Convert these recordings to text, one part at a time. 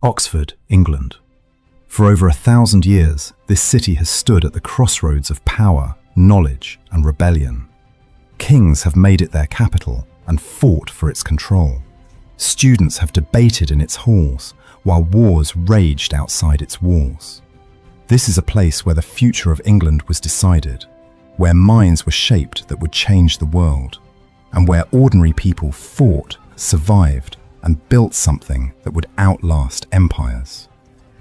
Oxford, England. For over 1,000 years, this city has stood at the crossroads of power, knowledge, and rebellion. Kings have made it their capital and fought for its control. Students have debated in its halls, while wars raged outside its walls. This is a place where the future of England was decided, where minds were shaped that would change the world, and where ordinary people fought, survived, and built something that would outlast empires.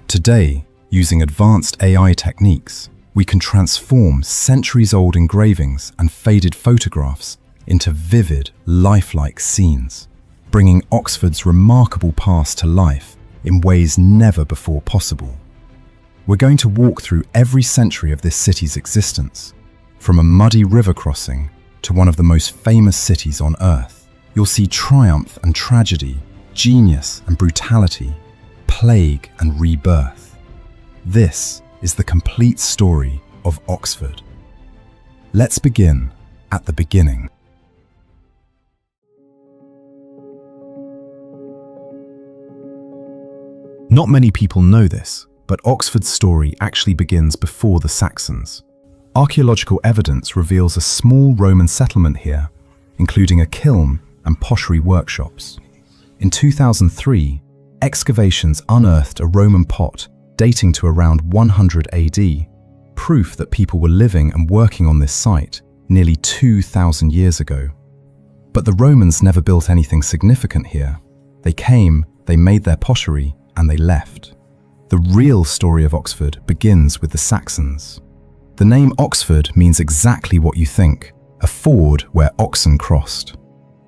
Today, using advanced AI techniques, we can transform centuries-old engravings and faded photographs into vivid, lifelike scenes, bringing Oxford's remarkable past to life in ways never before possible. We're going to walk through every century of this city's existence, from a muddy river crossing to one of the most famous cities on Earth. You'll see triumph and tragedy, genius and brutality, plague and rebirth. This is the complete story of Oxford. Let's begin at the beginning. Not many people know this, but Oxford's story actually begins before the Saxons. Archaeological evidence reveals a small Roman settlement here, including a kiln and pottery workshops. In 2003, excavations unearthed a Roman pot dating to around 100 AD, proof that people were living and working on this site nearly 2,000 years ago. But the Romans never built anything significant here. They came, they made their pottery, and they left. The real story of Oxford begins with the Saxons. The name Oxford means exactly what you think, a ford where oxen crossed.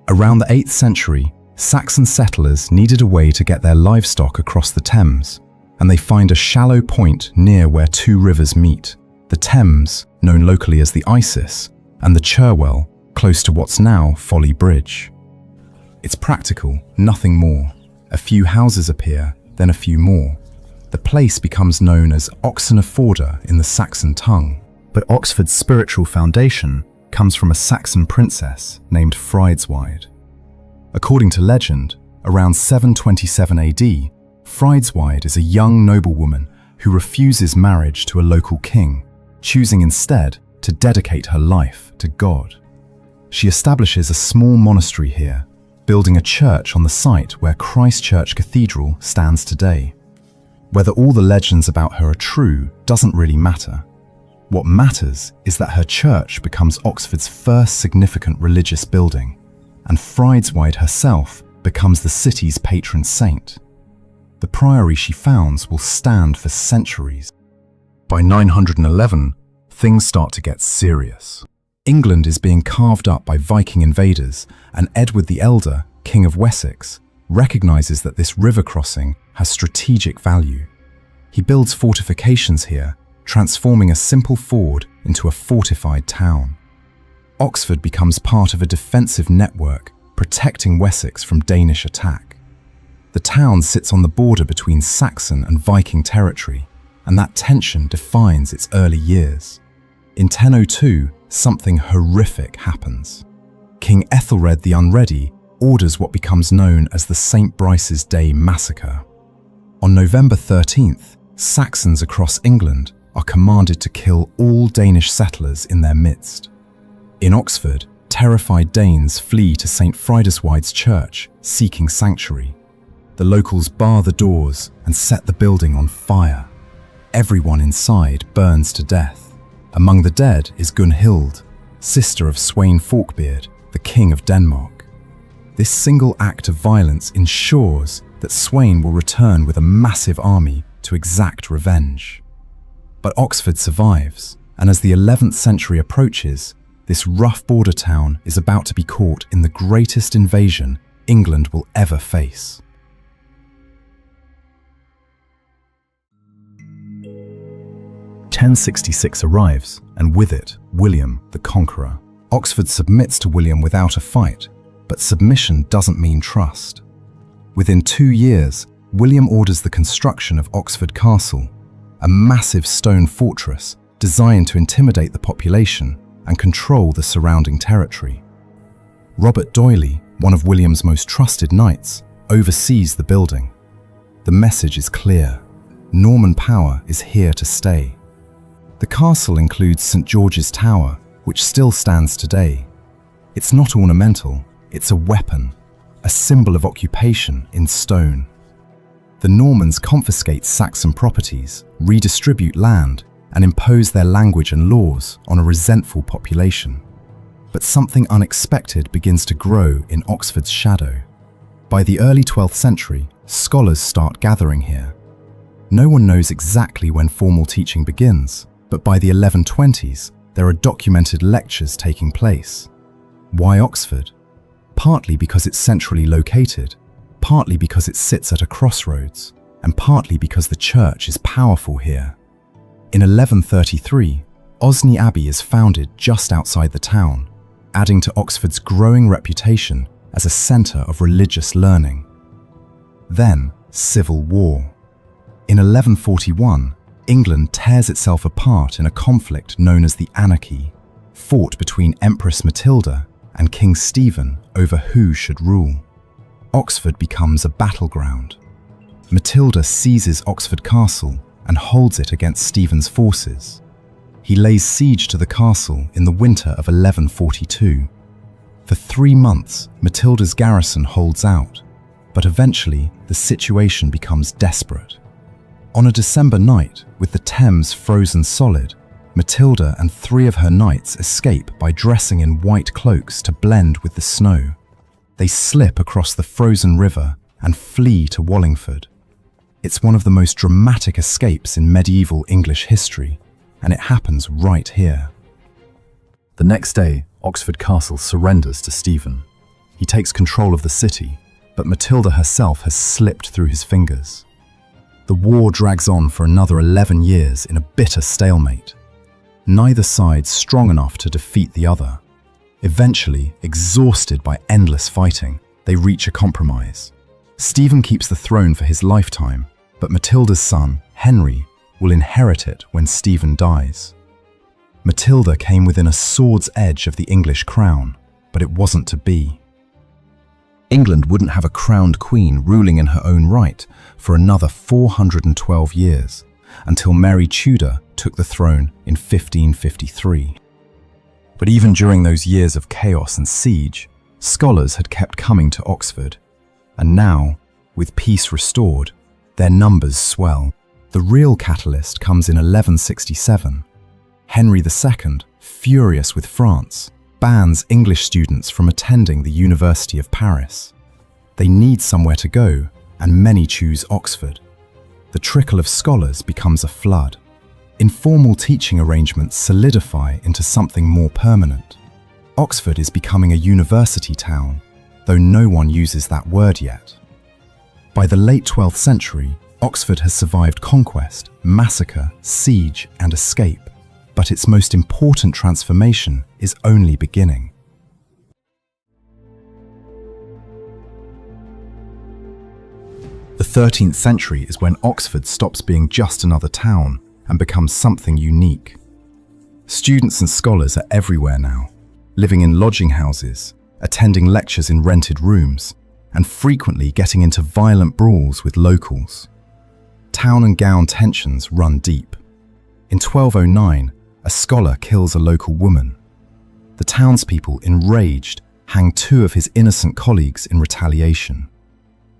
Around the 8th century, Saxon settlers needed a way to get their livestock across the Thames, and they find a shallow point near where two rivers meet, the Thames, known locally as the Isis, and the Cherwell, close to what's now Folly Bridge. It's practical, nothing more. A few houses appear, then a few more. The place becomes known as Oxenfordr in the Saxon tongue. But Oxford's spiritual foundation comes from a Saxon princess named Friedzweid. According to legend, around 727 AD, Friedzweid is a young noblewoman who refuses marriage to a local king, choosing instead to dedicate her life to God. She establishes a small monastery here, building a church on the site where Christ Church Cathedral stands today. Whether all the legends about her are true doesn't really matter. What matters is that her church becomes Oxford's first significant religious building, and Friedzweid herself becomes the city's patron saint. The priory she founds will stand for centuries. By 911, things start to get serious. England is being carved up by Viking invaders, and Edward the Elder, King of Wessex, recognizes that this river crossing has strategic value. He builds fortifications here, transforming a simple ford into a fortified town. Oxford becomes part of a defensive network, protecting Wessex from Danish attack. The town sits on the border between Saxon and Viking territory, and that tension defines its early years. In 1002, something horrific happens. King Ethelred the Unready orders what becomes known as the St. Brice's Day Massacre. On November 13th, Saxons across England are commanded to kill all Danish settlers in their midst. In Oxford, terrified Danes flee to St. Friedesweid's church, seeking sanctuary. The locals bar the doors and set the building on fire. Everyone inside burns to death. Among the dead is Gunhild, sister of Sweyn Forkbeard, the King of Denmark. This single act of violence ensures that Sweyn will return with a massive army to exact revenge. But Oxford survives, and as the 11th century approaches, this rough border town is about to be caught in the greatest invasion England will ever face. "1066 arrives, and with it, William the Conqueror. Oxford submits to William without a fight, but submission doesn't mean trust. Within 2 years, William orders the construction of Oxford Castle, a massive stone fortress designed to intimidate the population and control the surrounding territory. Robert D'Oyley, one of William's most trusted knights, oversees the building. The message is clear. Norman power is here to stay. The castle includes St. George's Tower, which still stands today. It's not ornamental, it's a weapon, a symbol of occupation in stone. The Normans confiscate Saxon properties, redistribute land, and impose their language and laws on a resentful population. But something unexpected begins to grow in Oxford's shadow. By the early 12th century, scholars start gathering here. No one knows exactly when formal teaching begins, but by the 1120s, there are documented lectures taking place. Why Oxford? Partly because it's centrally located, partly because it sits at a crossroads, and partly because the church is powerful here. In 1133, Osney Abbey is founded just outside the town, adding to Oxford's growing reputation as a centre of religious learning. Then, civil war. In 1141, England tears itself apart in a conflict known as the Anarchy, fought between Empress Matilda and King Stephen over who should rule. Oxford becomes a battleground. Matilda seizes Oxford Castle and holds it against Stephen's forces. He lays siege to the castle in the winter of 1142. For 3 months, Matilda's garrison holds out, but eventually the situation becomes desperate. On a December night, with the Thames frozen solid, Matilda and 3 of her knights escape by dressing in white cloaks to blend with the snow. They slip across the frozen river and flee to Wallingford. It's one of the most dramatic escapes in medieval English history, and it happens right here. The next day, Oxford Castle surrenders to Stephen. He takes control of the city, but Matilda herself has slipped through his fingers. The war drags on for another 11 years in a bitter stalemate. Neither side strong enough to defeat the other. Eventually, exhausted by endless fighting, they reach a compromise. Stephen keeps the throne for his lifetime, but Matilda's son, Henry, will inherit it when Stephen dies. Matilda came within a sword's edge of the English crown, but it wasn't to be. England wouldn't have a crowned queen ruling in her own right for another 412 years, until Mary Tudor took the throne in 1553. But even during those years of chaos and siege, scholars had kept coming to Oxford. And now, with peace restored, their numbers swell. The real catalyst comes in 1167. Henry II, furious with France, bans English students from attending the University of Paris. They need somewhere to go, and many choose Oxford. The trickle of scholars becomes a flood. Informal teaching arrangements solidify into something more permanent. Oxford is becoming a university town, though no one uses that word yet. By the late 12th century, Oxford has survived conquest, massacre, siege, and escape, but its most important transformation is only beginning. The 13th century is when Oxford stops being just another town and becomes something unique. Students and scholars are everywhere now, living in lodging houses, attending lectures in rented rooms, and frequently getting into violent brawls with locals. Town and gown tensions run deep. In 1209, a scholar kills a local woman. The townspeople, enraged, hang 2 of his innocent colleagues in retaliation.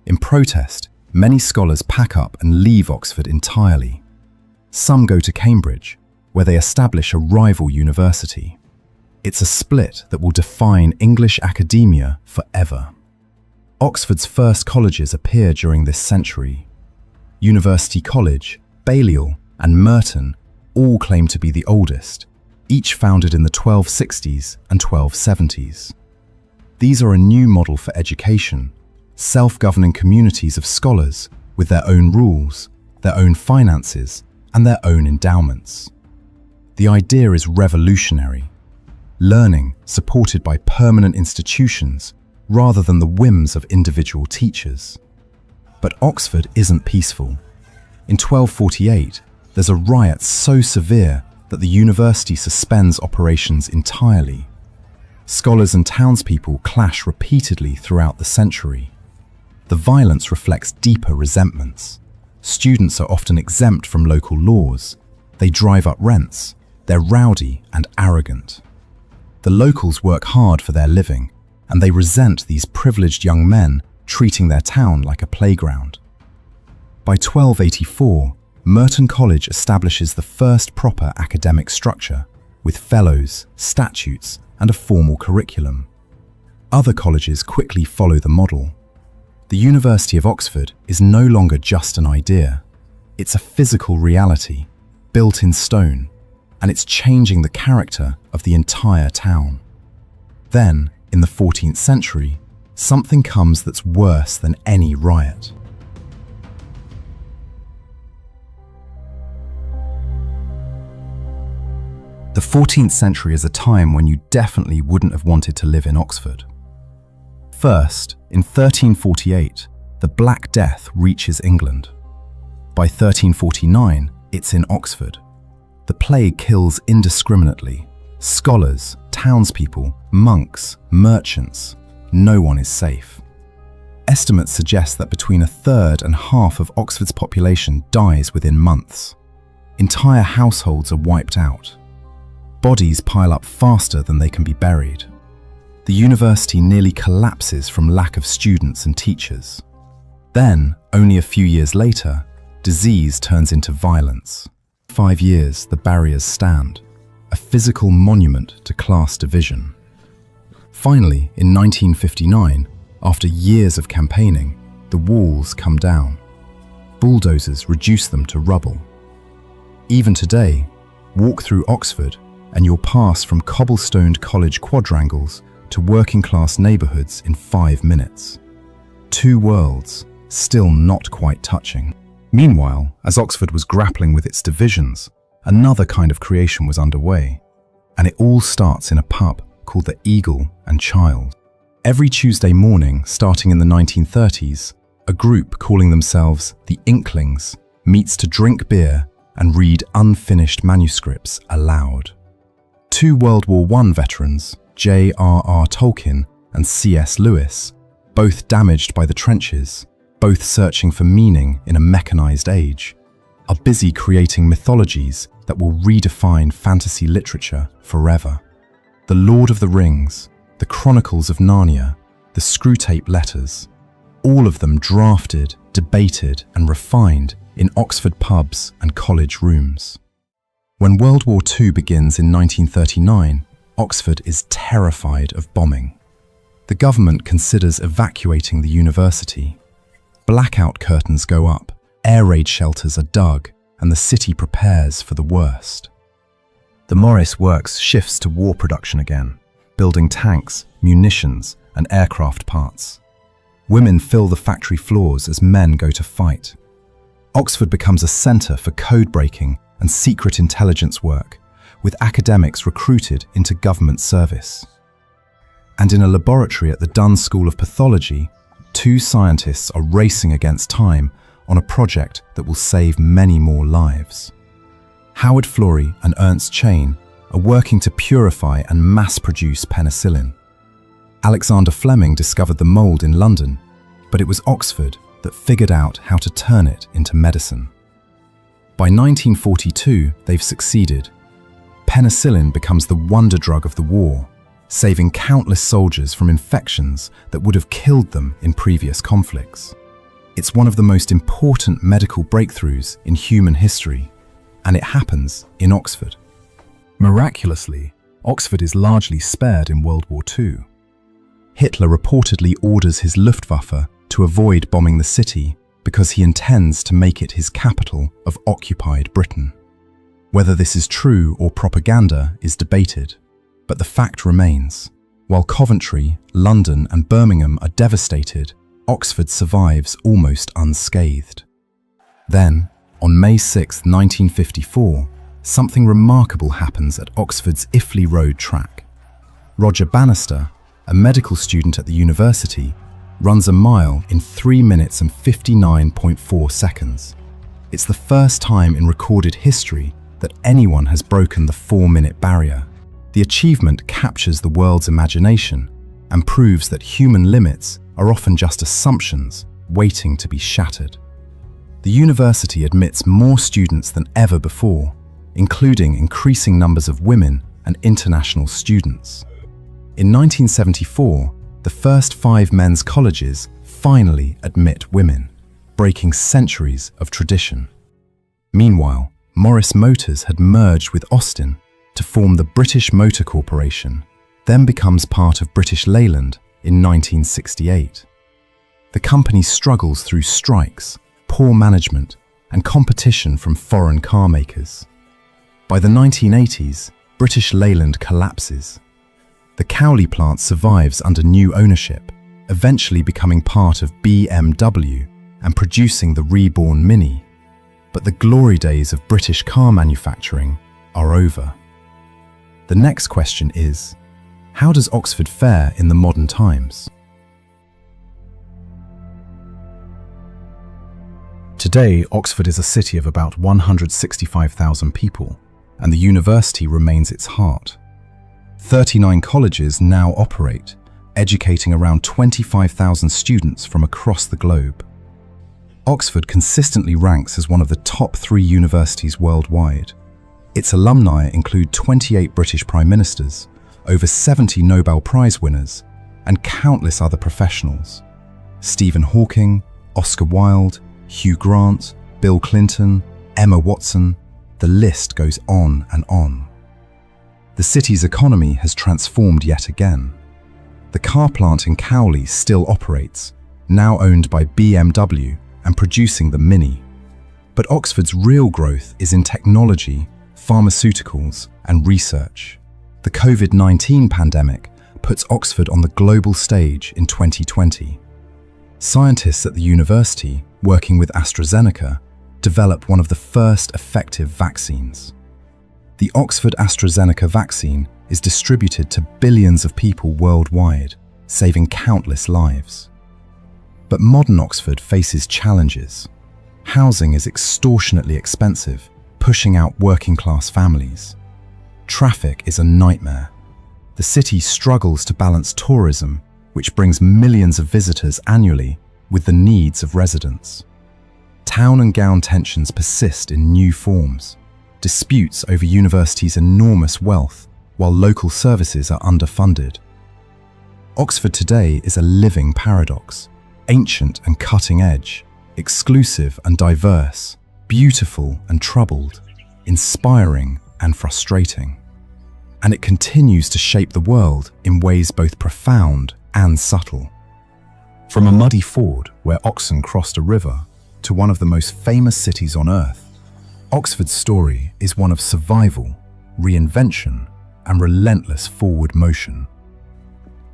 In protest, many scholars pack up and leave Oxford entirely. Some go to Cambridge, where they establish a rival university. It's a split that will define English academia forever. Oxford's first colleges appear during this century. University College, Balliol, and Merton all claim to be the oldest, each founded in the 1260s and 1270s. These are a new model for education, self-governing communities of scholars with their own rules, their own finances, and their own endowments. The idea is revolutionary. Learning supported by permanent institutions rather than the whims of individual teachers. But Oxford isn't peaceful. In 1248, there's a riot so severe that the university suspends operations entirely. Scholars and townspeople clash repeatedly throughout the century. the violence reflects deeper resentments. Students are often exempt from local laws. They drive up rents. They're rowdy and arrogant. The locals work hard for their living, and they resent these privileged young men treating their town like a playground. By 1284, Merton College establishes the first proper academic structure, with fellows, statutes, and a formal curriculum. Other colleges quickly follow the model. The University of Oxford is no longer just an idea. It's a physical reality, built in stone, and it's changing the character of the entire town. Then, in the 14th century, something comes that's worse than any riot. The 14th century is a time when you definitely wouldn't have wanted to live in Oxford. First, in 1348, the Black Death reaches England. By 1349, it's in Oxford. The plague kills indiscriminately. Scholars, townspeople, monks, merchants. No one is safe. Estimates suggest that between a third and half of Oxford's population dies within months. Entire households are wiped out. Bodies pile up faster than they can be buried. The university nearly collapses from lack of students and teachers. Then, only a few years later, disease turns into violence. 5 years, the barriers stand, a physical monument to class division. Finally, in 1959, after years of campaigning, the walls come down. Bulldozers reduce them to rubble. Even today, walk through Oxford and you'll pass from cobblestoned college quadrangles to working-class neighbourhoods in 5 minutes. Two worlds, still not quite touching. Meanwhile, as Oxford was grappling with its divisions, another kind of creation was underway, and it all starts in a pub called the Eagle and Child. Every Tuesday morning, starting in the 1930s, a group calling themselves the Inklings meets to drink beer and read unfinished manuscripts aloud. 2 World War I veterans, J.R.R. Tolkien and C.S. Lewis, both damaged by the trenches, both searching for meaning in a mechanized age, are busy creating mythologies that will redefine fantasy literature forever. The Lord of the Rings, the Chronicles of Narnia, the Screwtape Letters, all of them drafted, debated and refined in Oxford pubs and college rooms. When World War II begins in 1939, Oxford is terrified of bombing. The government considers evacuating the university. Blackout curtains go up, air raid shelters are dug, and the city prepares for the worst. The Morris Works shifts to war production again, building tanks, munitions, and aircraft parts. Women fill the factory floors as men go to fight. Oxford becomes a centre for code-breaking and secret intelligence work, with academics recruited into government service. And in a laboratory at the Dunn School of Pathology, 2 scientists are racing against time on a project that will save many more lives. Howard Florey and Ernst Chain are working to purify and mass-produce penicillin. Alexander Fleming discovered the mold in London, but it was Oxford that figured out how to turn it into medicine. By 1942, they've succeeded. Penicillin becomes the wonder drug of the war, saving countless soldiers from infections that would have killed them in previous conflicts. It's one of the most important medical breakthroughs in human history, and it happens in Oxford. Miraculously, Oxford is largely spared in World War II. Hitler reportedly orders his Luftwaffe to avoid bombing the city because he intends to make it his capital of occupied Britain. Whether this is true or propaganda is debated, but the fact remains. While Coventry, London and Birmingham are devastated, Oxford survives almost unscathed. Then, on May 6, 1954, something remarkable happens at Oxford's Iffley Road track. Roger Bannister, a medical student at the university, runs a mile in 3 minutes and 59.4 seconds. It's the first time in recorded history that anyone has broken the 4-minute barrier. The achievement captures the world's imagination and proves that human limits are often just assumptions waiting to be shattered. The university admits more students than ever before, including increasing numbers of women and international students. In 1974, the first 5 men's colleges finally admit women, breaking centuries of tradition. Meanwhile, Morris Motors had merged with Austin to form the British Motor Corporation, then becomes part of British Leyland in 1968. The company struggles through strikes, poor management, and competition from foreign car makers. By the 1980s, British Leyland collapses. The Cowley plant survives under new ownership, eventually becoming part of BMW and producing the reborn Mini. But the glory days of British car manufacturing are over. The next question is, how does Oxford fare in the modern times? Today, Oxford is a city of about 165,000 people, and the university remains its heart. 39 colleges now operate, educating around 25,000 students from across the globe. Oxford consistently ranks as one of the top 3 universities worldwide. Its alumni include 28 British Prime Ministers, over 70 Nobel Prize winners, and countless other professionals. Stephen Hawking, Oscar Wilde, Hugh Grant, Bill Clinton, Emma Watson, the list goes on and on. The city's economy has transformed yet again. The car plant in Cowley still operates, now owned by BMW and producing the Mini. But Oxford's real growth is in technology, pharmaceuticals, and research. The COVID-19 pandemic puts Oxford on the global stage in 2020. Scientists at the university, working with AstraZeneca, developed one of the first effective vaccines. The Oxford AstraZeneca vaccine is distributed to billions of people worldwide, saving countless lives. But modern Oxford faces challenges. Housing is extortionately expensive, pushing out working-class families. Traffic is a nightmare. The city struggles to balance tourism, which brings millions of visitors annually, with the needs of residents. Town and gown tensions persist in new forms. Disputes over university's enormous wealth, while local services are underfunded. Oxford today is a living paradox. Ancient and cutting edge, exclusive and diverse, beautiful and troubled, inspiring and frustrating. And it continues to shape the world in ways both profound and subtle. From a muddy ford where oxen crossed a river to one of the most famous cities on earth, Oxford's story is one of survival, reinvention, and relentless forward motion.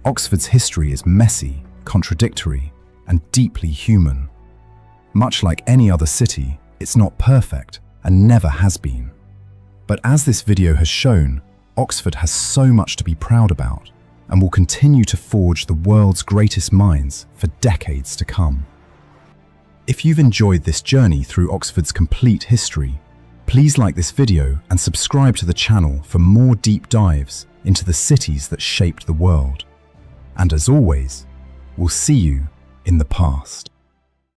Oxford's history is messy, contradictory, and deeply human. Much like any other city, it's not perfect and never has been. But as this video has shown, Oxford has so much to be proud about and will continue to forge the world's greatest minds for decades to come. If you've enjoyed this journey through Oxford's complete history, please like this video and subscribe to the channel for more deep dives into the cities that shaped the world. And as always, we'll see you in the past.